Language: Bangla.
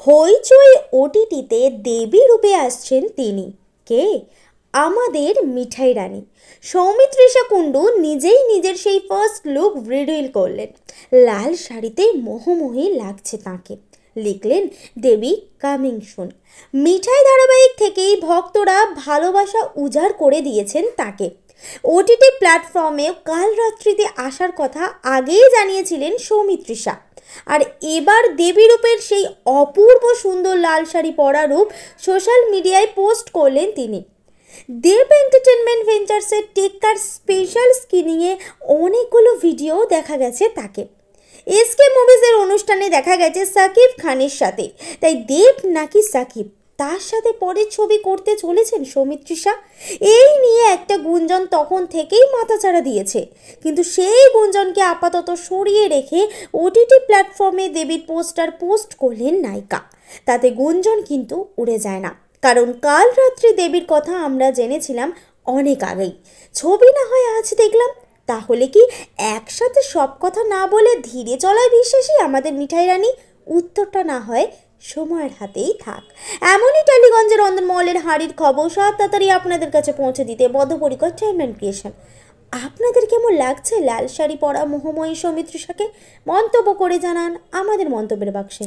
হইচই ওটিটিতে দেবী রূপে আসছেন তিনি। কে? আমাদের মিঠাই রানী সৌমিত্রিষা কুণ্ডু নিজেই নিজের সেই ফার্স্ট লুক রিভিল করলেন। লাল শাড়িতে মোহময়ী লাগছে তাকে। লিখলেন দেবী কামিং সুন। মিঠাই ধারাবাহিক থেকেই ভক্তরা ভালোবাসা উজাড় করে দিয়েছেন তাকে। ওটিটি প্ল্যাটফর্মে কাল রাত্রিতে আসার কথা আগেই জানিয়েছিলেন সৌমিত্রিষা। আর এবার দেবী রূপের সেই অপূর্ব সুন্দর লাল শাড়ি পরা রূপ সোশ্যাল মিডিয়ায় পোস্ট করলেন তিনি। দেব এন্টারটেনমেন্ট ভেঞ্চার্সের টেক্কার স্পেশাল স্ক্রিনিংয়ে অনেকগুলো ভিডিও দেখা গেছে তাকে। এসকে মুভিজের অনুষ্ঠানে দেখা গেছে সাকিব খানের সাথে। তাই দেব নাকি সাকিব তার সাথে পরে ছবি করতে চলেছেন সৌমিত্রিষা, এই নিয়ে একটা গুঞ্জন তখন থেকেই মাথাচাড়া দিয়েছে। কিন্তু সেই গুঞ্জনকে আপাতত সরিয়ে রেখে ওটিটি প্ল্যাটফর্মে দেবীর পোস্টার পোস্ট করলেন নায়িকা। তাতে গুঞ্জন কিন্তু উড়ে যায় না, কারণ কাল রাত্রি দেবীর কথা আমরা জেনেছিলাম অনেক আগেই। ছবি না হয় আজ দেখলাম, তাহলে কি একসাথে সব কথা না বলে ধীরে চলায় বিশ্বাসী আমাদের মিঠাই রানী? উত্তরটা না হয় সময়ের হাতেই থাক। এমনই টালিগঞ্জের রন্ধনমহলের হাঁড়ির খবর তাড়াতাড়ি আপনাদের কাছে পৌঁছে দিতে বদ্ধপরিকর টাইমলাইন ক্রিয়েশন। আপনাদের কেমন লাগছে লাল শাড়ি পরা মোহময়ী সৌমিত্রিষাকে? মন্তব্য করে জানান আমাদের মন্তব্যের বাক্সে।